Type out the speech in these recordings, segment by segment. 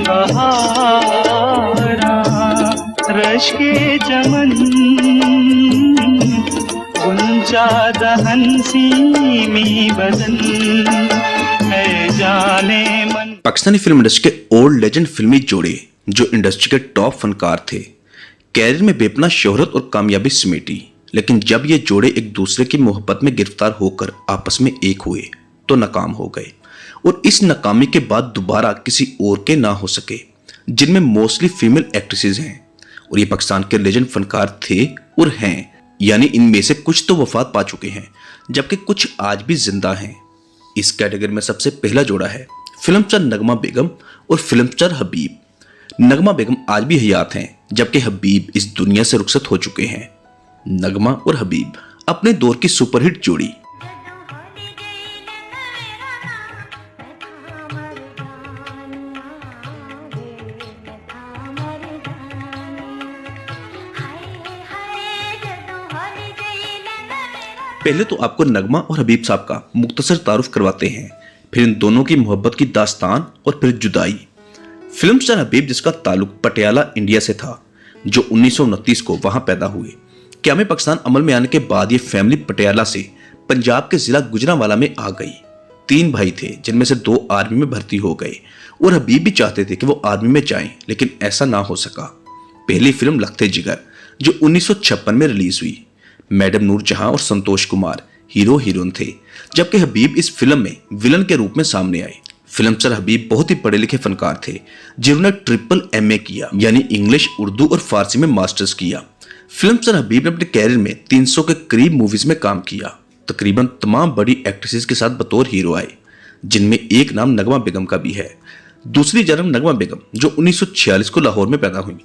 बहारा रश के चमन गुंजा दहन सीमी बदन है जाने मन। पाकिस्तानी फिल्म इंडस्ट्री के ओल्ड लेजेंड फिल्मी जोड़े जो इंडस्ट्री के टॉप फनकार थे, कैरियर में बेपनाह शोहरत और कामयाबी समेटी, लेकिन जब ये जोड़े एक दूसरे की मोहब्बत में गिरफ्तार होकर आपस में एक हुए तो नाकाम हो गए और इस नाकामी के बाद दोबारा किसी और के ना हो सके, जिनमें मोस्टली फीमेल एक्ट्रेसेस हैं। और ये पाकिस्तान के लेजेंड फनकार थे और हैं, यानी इनमें से कुछ तो वफात पा चुके हैं जबकि कुछ आज भी जिंदा हैं। इस कैटेगरी में सबसे पहला जोड़ा है फिल्म स्टार नगमा बेगम और फिल्म स्टार हबीब। नगमा बेगम आज भी हयात हैं जबकि हबीब इस दुनिया से रुखसत हो चुके हैं। नगमा और हबीब अपने दौर की सुपरहिट जोड़ी। पहले तो आपको नगमा और हबीब साहब का मुख्तसर तारुफ करवाते हैं, फिर इन दोनों की मोहब्बत की दास्तान और फिर जुदाई। फिल्म स्टार हबीब, जिसका ताल्लुक पटियाला इंडिया से था, जो 1929 को वहां पैदा हुए। क़याम पाकिस्तान अमल में आने के बाद ये फैमिली पटियाला से पंजाब के जिला गुजरांवाला में आ गई। 3 भाई थे जिनमें से 2 आर्मी में भर्ती हो गए और हबीब भी चाहते थे कि वो आर्मी में जाएं, लेकिन ऐसा ना हो सका। पहली फिल्म लखते जिगर जो 1956 में रिलीज हुई। मैडम नूरजहां और संतोष कुमार हीरो हीरोइन थे, जबकि हबीब इस फिल्म में विलन के रूप में सामने आए। फिल्म स्टार हबीब बहुत ही पढ़े लिखे फनकार थे जिन्होंने ट्रिपल MA किया, यानी इंग्लिश, उर्दू और फारसी में मास्टर्स किया। फिल्म स्टार हबीब ने अपने कैरियर में 300 के करीब मूवीज में काम किया। तकरीबन तमाम बड़ी एक्ट्रेसेस के साथ बतौर हीरो आए, जिनमें एक नाम नगमा बेगम का भी है। दूसरी जन्म नगमा बेगम जो 1946 को लाहौर में पैदा हुई।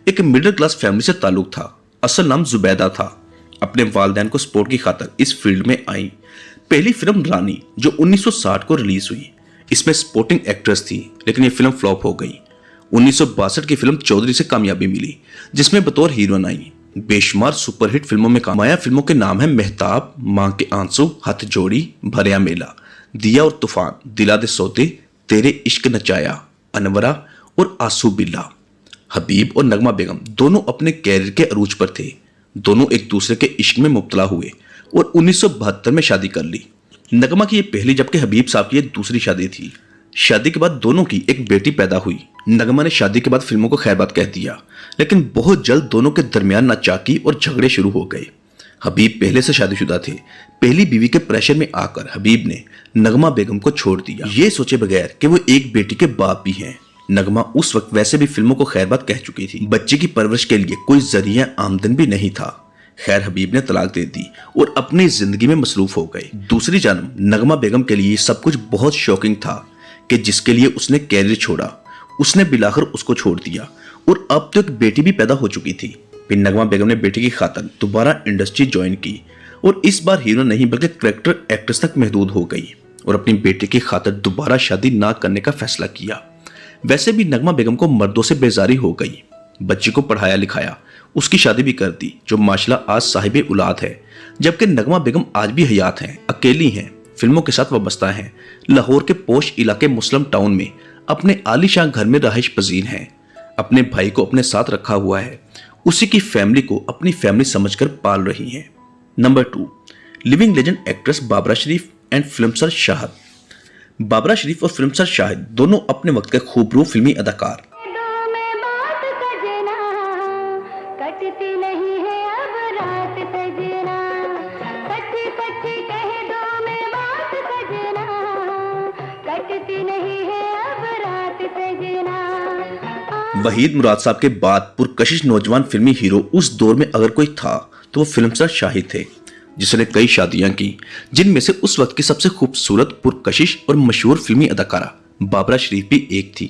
एक मिडिल क्लास फैमिली से ताल्लुक था। असल नाम जुबैदा था। अपने वालिदैन को सपोर्ट की खातिर इस फील्ड में आई। पहली फिल्म रानी जो 1960 को रिलीज हुई, इसमें सपोर्टिंग एक्ट्रेस थी, लेकिन ये फिल्म फ्लॉप हो गई। 1962 की फिल्म चौधरी से कामयाबी मिली, जिसमें बतौर हीरोइन आई। बेशुमार सुपरहिट फिल्मों में काम आया। फिल्मों के नाम है मेहताब, मां के आंसू, हथ जोड़ी, भरिया मेला, दिया और तूफान, दिला दे सौदे, तेरे इश्क नचाया, अनवरा और आंसू बिल्ला। हबीब और नगमा बेगम दोनों अपने कैरियर के अरूज पर थे। दोनों एक दूसरे के इश्क में मुब्तला हुए और 1972 में शादी कर ली। नगमा की ये पहली जबकि हबीब साहब की ये दूसरी शादी थी। शादी के बाद दोनों की एक बेटी पैदा हुई। नगमा ने शादी के बाद फिल्मों को खैरबाद कह दिया, लेकिन बहुत जल्द दोनों के दरमियान नाचाकी और झगड़े शुरू हो गए। हबीब पहले से शादीशुदा थे। पहली बीवी के प्रेशर में आकर हबीब ने नगमा बेगम को छोड़ दिया, ये सोचे बगैर कि वो एक बेटी के बाप भी हैं। नगमा उस वक्त वैसे भी फिल्मों को खैरबाद कह चुकी थी। बच्चे की परवरिश के लिए कोई जरिया आमदन भी नहीं था। खैर हबीब ने तलाक दे दी और अपनी जिंदगी में मसरूफ हो गए। दूसरी जानब नगमा बेगम के लिए सब कुछ बहुत शॉकिंग था कि जिसके लिए उसने कैरियर छोड़ा, उसने बिलाखिर उसको छोड़ दिया और अब तो एक बेटी भी पैदा हो चुकी थी। फिर नगमा बेगम ने बेटी की खातिर दोबारा इंडस्ट्री ज्वाइन की और इस बार हीरो नहीं बल्कि कैरेक्टर एक्ट्रेस तक महदूद हो गई और अपनी बेटी की खातिर दोबारा शादी ना करने का फैसला किया। वैसे भी नगमा बेगम को मर्दों से बेजारी हो गई। बच्ची को पढ़ाया लिखाया, उसकी शादी भी कर दी, जो माशाल्लाह आज साहिबे औलाद है। जबकि नगमा बेगम आज भी हयात हैं, अकेली हैं, फिल्मों के साथ वाबस्ता हैं। लाहौर के पोश इलाके मुस्लिम टाउन में अपने आलीशान घर में रहाइश पजीर हैं। अपने भाई को अपने साथ रखा हुआ है। उसी की फैमिली को अपनी फैमिली समझकर पाल रही हैं। Number 2, living legend actress Babra Sharif and film star Shahid. Babra Sharif और फिल्म स्टार शाहिद दोनों अपने वक्त के खूबरू फिल्मी अदाकार। वहीद मुराद साहब के बाद पुरकशिश नौजवान फिल्मी हीरो उस दौर में अगर कोई था तो वो फिल्म स्टार शाहिद थे, जिसने कई शादियां की, जिनमें से उस वक्त की सबसे खूबसूरत, पुरकशिश और मशहूर फिल्मी अदाकारा बाबरा शरीफ भी एक थी।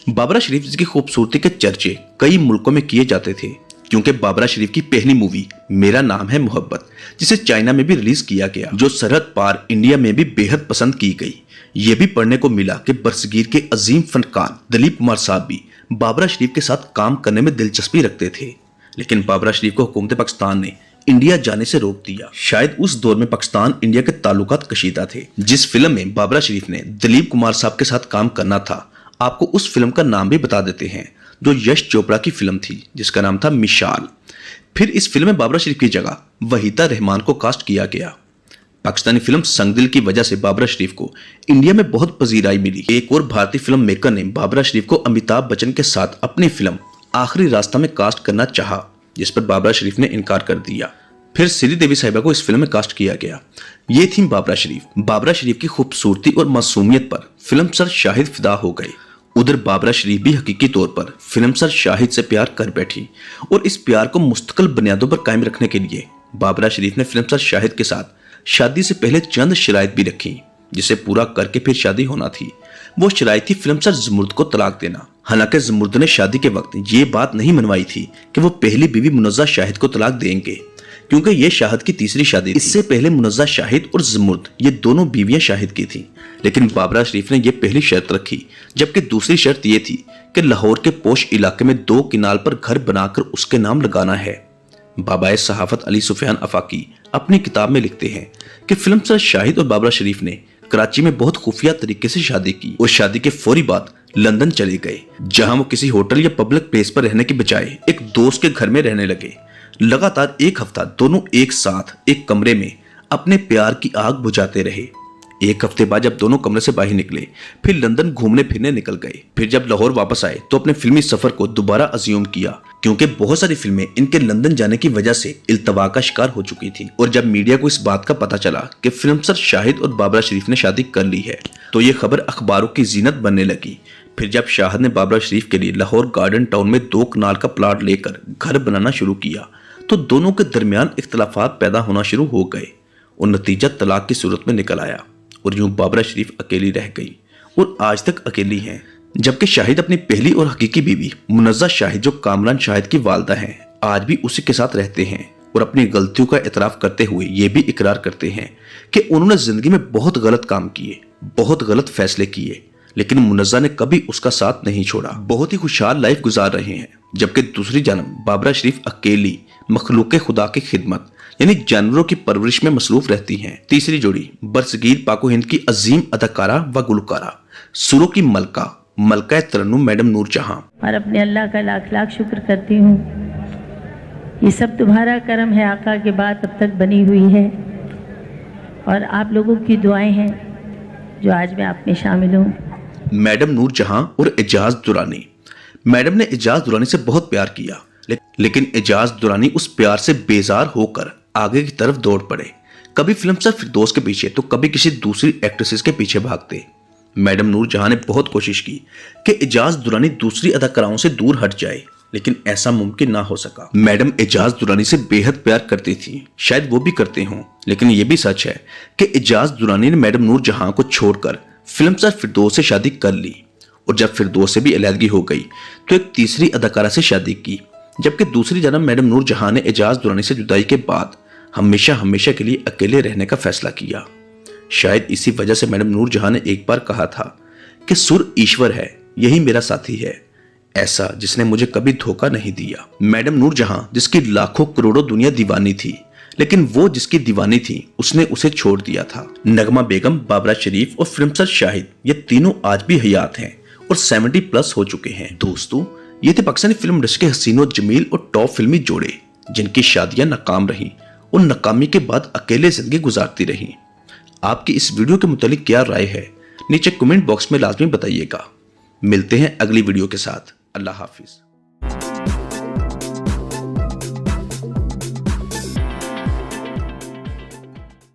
बाबरा शरीफ जिसकी खूबसूरती के चर्चे कई मुल्कों में किए जाते थे, क्योंकि बाबरा शरीफ की पहली मूवी मेरा नाम है मोहब्बत, जिसे चाइना में भी रिलीज किया गया, जो सरहद पार इंडिया में भी बेहद पसंद की गई। ये भी पढ़ने को मिला कि बरसगीर के अजीम फनकार दिलीप कुमार साहब भी बाबरा शरीफ के साथ काम करने में दिलचस्पी रखते थे, लेकिन बाबरा शरीफ को हुकूमत पाकिस्तान ने इंडिया जाने से रोक दिया। शायद उस दौर में पाकिस्तान इंडिया के ताल्लुकात कशीदा थे। जिस फिल्म में बाबरा शरीफ ने दिलीप कुमार साहब के साथ काम करना था, आपको उस फिल्म का नाम भी बता देते हैं जो यश चोपड़ा की फिल्म थी, जिसका नाम था मिसाल। फिर इस फिल्म में बाबरा शरीफ की जगह वहीदा रहमान को कास्ट किया गया। पाकिस्तानी फिल्म संगदिल की वजह से बाबरा शरीफ को इंडिया में बहुत पजीराई मिली। एक और भारतीय फिल्म मेकर ने बाबरा शरीफ को अमिताभ बच्चन के साथ अपनी फिल्म आखिरी रास्ता में कास्ट करना चाहा, जिस पर बाबरा शरीफ ने इनकार कर दिया। फिर श्रीदेवी साहिबा को इस फिल्म में कास्ट किया गया। ये थी बाबरा शरीफ। बाबरा शरीफ की खूबसूरती और मासूमियत पर फिल्म स्टार शाहिद फिदा हो गए। उधर बाबरा शरीफ भी हकीकी तौर पर फिल्म स्टार शाहिद से प्यार कर बैठी और इस प्यार को मुस्तकिल बुनियादों पर कायम रखने के लिए बाबरा शरीफ ने फिल्म स्टार शाहिद के साथ शादी से पहले चंद शराइत भी रखी, जिसे पूरा करके फिर शादी होना थी। वो शराइत थी फिल्म स्टार जमुर्द को तलाक देना। हालांकि जमुर्द ने शादी के वक्त ये बात नहीं मनवाई थी कि वो पहली बीवी मुनज़्ज़ा शाहिद को तलाक देंगे, क्योंकि ये शाहिद की तीसरी शादी थी। इससे पहले मुनज़्ज़ा शाहिद और जमुर्द ये दोनों बीवियां शाहिद की थी, लेकिन बाबरा शरीफ ने यह पहली शर्त रखी, जबकि दूसरी शर्त यह थी कि लाहौर के पोश इलाके में 2 किनाल पर घर बनाकर उसके नाम लगाना है। बाबाए सहाफत अली सुफियान अफाकी अपनी किताब में लिखते हैं कि फिल्म स्टार शाहिद और बाबरा शरीफ ने कराची में बहुत खुफिया तरीके से शादी की और शादी के फौरी बाद लंदन चले गए, जहां वो किसी होटल या पब्लिक प्लेस पर रहने की बजाय एक दोस्त के घर में रहने लगे। लगातार 1 हफ्ता दोनों एक साथ एक कमरे में अपने प्यार की आग बुझाते रहे। 1 हफ्ते बाद जब दोनों कमरे से बाहर निकले, फिर लंदन घूमने फिरने निकल गए। फिर जब लाहौर वापस आए तो अपने फिल्मी सफर को दोबारा अज्यूम किया, क्योंकि बहुत सारी फिल्में इनके लंदन जाने की वजह से इल्तवा का शिकार हो चुकी थी। और जब मीडिया को इस बात का पता चला कि फिल्म स्टार शाहिद और बाबरा शरीफ ने शादी कर ली है, तो ये खबर अखबारों की जीनत बनने लगी। फिर जब शाहिद ने बाबरा शरीफ के लिए लाहौर गार्डन टाउन में 2 कनाल का प्लॉट लेकर घर बनाना शुरू किया, तो दोनों के दरमियान इख्तलाफात पैदा होना शुरू हो गए और नतीजा तलाक की सूरत में निकल आया। और यूं बाबरा शरीफ अकेली रह गई और आज तक अकेली हैं, जबकि शाहिद अपनी पहली और हकीकी बीवी मुनज़्ज़ा शाहिद, जो कामरान शाहिद की वालदा हैं, आज भी उसी के साथ रहते हैं और अपनी गलतियों का एतराफ करते हुए ये भी इकरार करते हैं कि उन्होंने जिंदगी में बहुत गलत काम किए, बहुत गलत फैसले किए, लेकिन मुनज़्ज़ा ने कभी उसका साथ नहीं छोड़ा। बहुत ही खुशहाल लाइफ गुजार रहे हैं। जबकि दूसरी जानब बाबरा शरीफ अकेली मखलूक खुदा की खिदमत यानी जानवरों की परवरिश में मसरूफ रहती हैं। तीसरी जोड़ी बरसगीर पाको हिंद की अजीम अदाकारा व गुलकारा सुरों की मलका तरन्नुम मैडम नूर जहां। और अपने अल्लाह का लाख लाख शुक्र करती हूँ, ये सब तुम्हारा करम है आका के बाद अब तक बनी हुई है, और आप लोगों की दुआएं हैं जो आज मैं आप में शामिल हूँ। मैडम नूर जहां और एजाज दुरानी। मैडम ने एजाज दुरानी से बहुत प्यार किया, लेकिन एजाज दुरानी उस प्यार से बेजार होकर आगे की तरफ दौड़ पड़े। कभी फिल्म स्टार फिरदौस के पीछे तो कभी किसी दूसरी एक्ट्रेसेस के पीछे भागते। मैडम नूर जहां ने बहुत कोशिश की कि एजाज दुरानी दूसरी अदाकाराओं से दूर हट जाए, लेकिन ऐसा मुमकिन ना हो सका। मैडम एजाज दुरानी से बेहद प्यार करती थी, शायद वो भी करते हों, लेकिन ये भी सच है कि एजाज दुरानी ने मैडम नूर जहां को छोड़कर फिल्म स्टार फिरदौस से शादी कर ली, और जब फिरदौस से भी अलहदगी हो गई तो एक तीसरी अदाकारा से शादी की। जबकि दूसरी जानब मैडम नूर जहां ने एजाज दुरानी से जुदाई के बाद हमेशा के लिए अकेले रहने का फैसला किया। शायद इसी वजह से मैडम नूर जहां ने एक बार कहा था कि सुर ईश्वर है, यही मेरा साथी है, ऐसा जिसने मुझे कभी धोखा नहीं दिया। मैडम नूर जहां जिसकी लाखों करोड़ों दुनिया दीवानी थी, लेकिन वो जिसकी दीवानी थी उसने उसे छोड़ दिया था। नगमा बेगम, बाबरा शरीफ और फिल्म स्टार शाहिद, ये तीनों आज भी हयात हैं और 70+ हो चुके हैं। दोस्तों, ये थे पाकिस्तानी फिल्म इंडस्ट्री के हसीनो जमील और टॉप फिल्मी जोड़े जिनकी शादियां नाकाम रही और नाकामी के बाद अकेले जिंदगी गुजारती रही। आपकी इस वीडियो के मुतालिक क्या राय है, नीचे कमेंट बॉक्स में लाजमी बताइएगा। मिलते हैं अगली वीडियो के साथ। अल्लाह हाफिज।